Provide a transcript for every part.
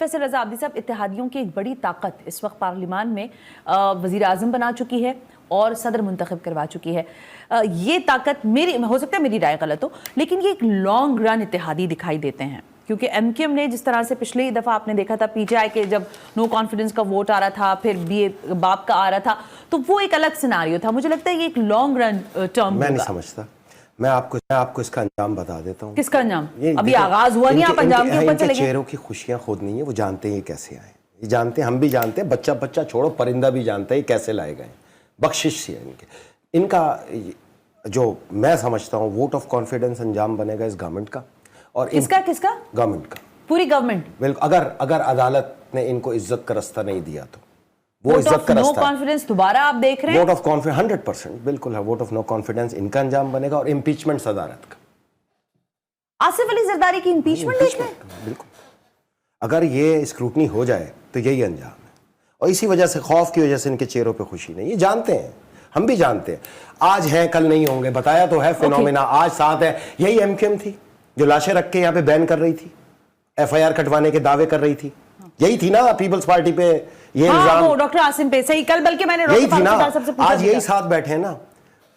فیصل رضا عابدی صاحب، اتحادیوں کی ایک بڑی طاقت اس وقت پارلیمان میں وزیر اعظم بنا چکی ہے اور صدر منتخب کروا چکی ہے. یہ طاقت ہو سکتا ہے میری رائے غلط ہو، لیکن یہ ایک لانگ رن اتحادی دکھائی دیتے ہیں، کیونکہ ایم کیو ایم نے جس طرح سے پچھلی دفعہ آپ نے دیکھا تھا پی ٹی آئی کے جب نو کانفیڈنس کا ووٹ آ رہا تھا، پھر بی اے باپ کا آ رہا تھا، تو وہ ایک الگ سیناریو تھا. مجھے لگتا ہے یہ ایک لانگ رن ٹرم. میں نہیں سمجھتا. میں آپ کو اس کا انجام بتا دیتا ہوں. کس کا انجام؟ ابھی آغاز ہوا نہیں، آپ انجام کے اوپر چلے گئے. چہروں کی خوشیاں خود نہیں ہیں، وہ جانتے ہیں یہ کیسے آئے. یہ جانتے ہیں، ہم بھی جانتے ہیں، بچہ چھوڑو پرندہ بھی جانتا ہے یہ کیسے لائے گئے. بخشش سی ہے ان کا جو میں سمجھتا ہوں ووٹ آف کانفیڈنس انجام بنے گا اس گورنمنٹ کا. اور کس کا گورنمنٹ کا، پوری گورنمنٹ. بالکل. اگر عدالت نے ان کو عزت کا رستہ نہیں دیا تو وہ عزت کا رستہ. نو کانفیڈنس دوبارہ آپ دیکھ رہے ہیں. ووٹ آف کانفیڈنس 100% بالکل ہے. ووٹ آف نو کانفیڈنس ان کا انجام بنے گا اور امپیچمنٹ صدارت کا. آصف علی زرداری کی امپیچمنٹ دیکھ رہے ہیں. بالکل. اگر یہ اسکروٹنی ہو جائے تو یہی انجام ہے. اور اسی وجہ سے، خوف کی وجہ سے ان کے چہروں پہ خوشی نہیں. یہ جانتے ہیں، ہم بھی جانتے ہیں. آج ہیں کل نہیں ہوں گے، بتایا تو ہے فینومینا. آج ساتھ ہے. یہی ایم کیو ایم تھی جو لاشیں رکھ کے یہاں پہ بین کر رہی تھی، ایف آئی آر کٹوانے کے دعوے کر رہی تھی. یہی تھی نا پیپلز پارٹی پہ یہ الزام. ڈاکٹر عاصم پہ صحیح، کل بلکہ میں نے یہی تھی نا. آج یہی ساتھ بیٹھے ہیں نا.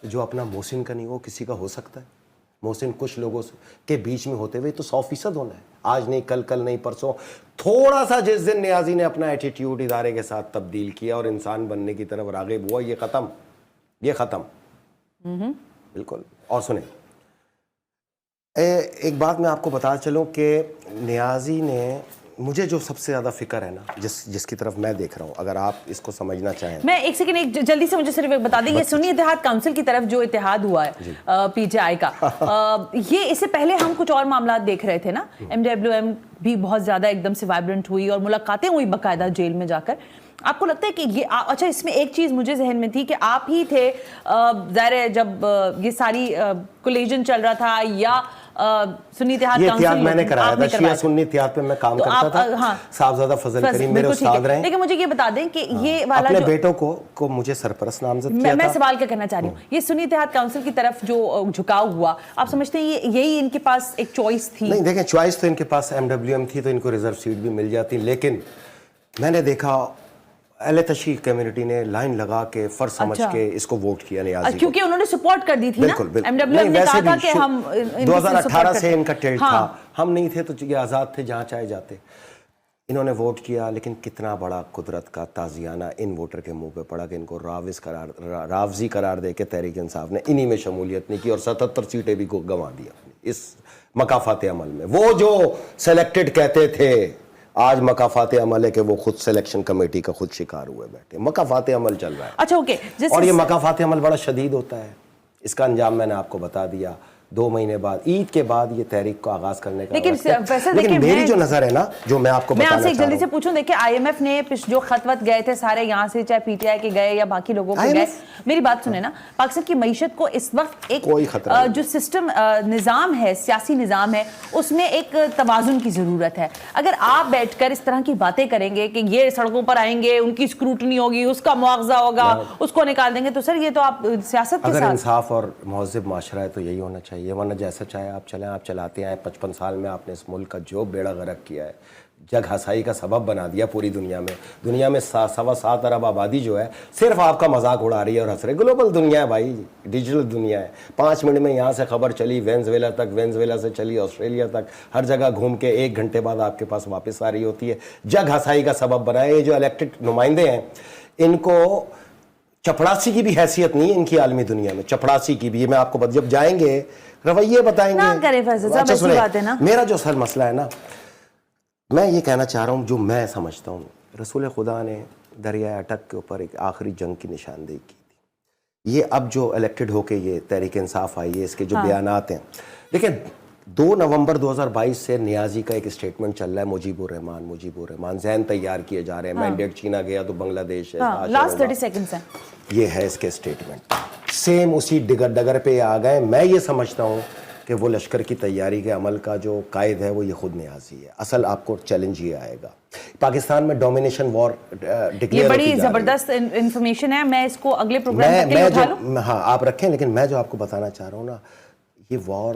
جو اپنا محسن کا نہیں وہ کسی کا ہو سکتا ہے. محسن کچھ لوگوں کے بیچ میں ہوتے ہوئے تو 100% ہونا ہے. آج نہیں، کل نہیں، پرسوں. تھوڑا سا جس دن نیازی نے اپنا ایٹیٹیوڈ ادارے کے ساتھ تبدیل کیا اور انسان بننے کی طرف راغب ہوا، یہ ختم. بالکل. اور سنیں، ایک بات میں آپ کو بتا چلوں کہ نیازی نے، مجھے جو سب سے زیادہ فکر ہے نا، جس کی طرف میں دیکھ رہا ہوں، اگر آپ اس کو سمجھنا چاہیں. میں ایک سیکنڈ جلدی سے مجھے صرف ایک بتا دیں، یہ سنی اتحاد کونسل کی طرف جو اتحاد ہوا ہے پی ٹی آئی کا، یہ اس سے پہلے ہم کچھ اور معاملات دیکھ رہے تھے نا. ایم ڈبلیو ایم بھی بہت زیادہ ایک دم سے وائبرنٹ ہوئی اور ملاقاتیں ہوئی باقاعدہ جیل میں جا کر. آپ کو لگتا ہے کہ یہ اچھا، اس میں ایک چیز مجھے ذہن میں تھی کہ آپ ہی تھے ظاہر ہے جب یہ ساری کولیجن چل رہا تھا، یا سنی اتحاد کونسل میں نے کرایا تھا. شیعہ سنی اتحاد پہ میں کام کرتا تھا. صاحبزادہ فضل کریم میرے استاد رہے. لیکن مجھے یہ بتا دیں کہ یہ والا اپنے بیٹوں کو مجھے سرپرست نامزد کیا تھا. میں سوال کیا کرنا چاہ رہی ہوں، یہ سنی اتحاد کونسل کی طرف جو جھکاؤ ہوا، آپ سمجھتے ہیں یہی ان کے پاس ایک چوائس تھی؟ نہیں، دیکھیں، چوائس تو ان کے پاس ایم ڈبلیو ایم تھی تو ان کو ریزرو سیٹ بھی مل جاتی. لیکن میں نے دیکھا اہل تشیع کمیونٹی نے لائن لگا کے فرض سمجھ کے اس کو ووٹ کیا نیازی کو، کیونکہ انہوں نے سپورٹ کر دی تھی نا. ایم ڈبلیو ایم نے کہا تھا کہ ہم 2018 سے ان کا ٹلٹ تھا، ہم نہیں تھے تو یہ آزاد تھے، جہاں چاہے جاتے. انہوں نے ووٹ کیا، لیکن کتنا بڑا قدرت کا تازیانہ ان ووٹر کے منہ پہ پڑا کہ ان کو راوزی قرار دے کے تحریک انصاف نے انہی میں شمولیت نہیں کی اور 77 سیٹیں بھی گنوا دی اپنی اس مکافات عمل میں. وہ جو سلیکٹڈ کہتے تھے، آج مکافات عمل ہے کہ وہ خود سلیکشن کمیٹی کا خود شکار ہوئے بیٹھے. مکافات عمل چل رہا ہے. اچھا، اوکے. اور یہ مکافات عمل بڑا شدید ہوتا ہے. اس کا انجام میں نے آپ کو بتا دیا. 2 مہینے بعد، عید کے بعد یہ تحریک کو آغاز کرنے کا. لیکن میری جو نظر ہے نا، جو میں آپ کو بتانا چاہ رہا ہوں، جلدی سے پوچھوں، دیکھیں آئی ایم ایف نے جو خط وط گئے تھے سارے یہاں سے، چاہے پی ٹی آئی کے گئے یا باقی لوگوں کے گئے، میری بات سنیں نا، پاکستان کی معیشت کو اس وقت ایک جو سسٹم نظام ہے، سیاسی نظام ہے، اس میں ایک توازن کی ضرورت ہے. اگر آپ بیٹھ کر اس طرح کی باتیں کریں گے کہ یہ سڑکوں پر آئیں گے، ان کی اسکروٹنی ہوگی، اس کا مواخذہ ہوگا، اس کو نکال دیں گے، تو سر یہ تو آپ سیاست کے ساتھ. اگر انصاف اور مہذب معاشرہ ہے تو یہی ہونا چاہیے. ورنہ جیسا چاہے آپ چلیں، آپ چلاتے ہیں. 55 سال میں آپ نے اس ملک کا جو بیڑا غرق کیا ہے، جگ ہسائی کا سبب بنا دیا پوری دنیا میں 7.25 ارب آبادی جو ہے صرف آپ کا مذاق اڑا رہی ہے اور ہنس رہی. گلوبل دنیا ہے بھائی، ڈیجیٹل دنیا ہے. 5 منٹ میں یہاں سے خبر چلی وینزویلا تک، وینزویلا سے چلی آسٹریلیا تک، ہر جگہ گھوم کے 1 گھنٹے بعد آپ کے پاس واپس آ رہی ہوتی ہے. جگ ہسائی کا سبب بنا ہے. یہ جو الیکٹڈ نمائندے ہیں، ان کو چپڑاسی کی بھی حیثیت نہیں ہے ان کی عالمی دنیا میں. چپڑاسی کی بھی. میں آپ کو جب جائیں گے رویے بتائیں گے. میرا جو سر مسئلہ ہے نا، میں یہ کہنا چاہ رہا ہوں، جو میں سمجھتا ہوں، رسول خدا نے دریائے اٹک کے اوپر ایک آخری جنگ کی نشاندہی کی تھی. یہ اب جو الیکٹڈ ہو کے یہ تحریک انصاف آئی ہے، اس کے جو بیانات ہیں، لیکن 2 نومبر 2022 سے نیازی کا ایک اسٹیٹمنٹ چل رہا ہے، مجیب الرحمان ذہن تیار کیے جا رہے ہیں. مینڈیٹ چھینا گیا تو بنگلہ دیش ہے. لاسٹ 30 سیکنڈز ہیں. یہ ہے اس کے اسٹیٹمنٹ. سیم اسی ڈگر پہ آ گئے. میں یہ سمجھتا ہوں کہ وہ لشکر کی تیاری کے عمل کا جو قائد ہے وہ یہ خود نیازی ہے. اصل آپ کو چیلنج یہ آئے گا. پاکستان میں ڈومینیشن وار ڈکلیئر، یہ بڑی زبردست انفارمیشن ہے. میں اس کو اگلے پروگرام میں اٹھا لوں. ہاں آپ رکھیں، لیکن میں جو آپ کو بتانا چاہ رہا ہوں نا، یہ وار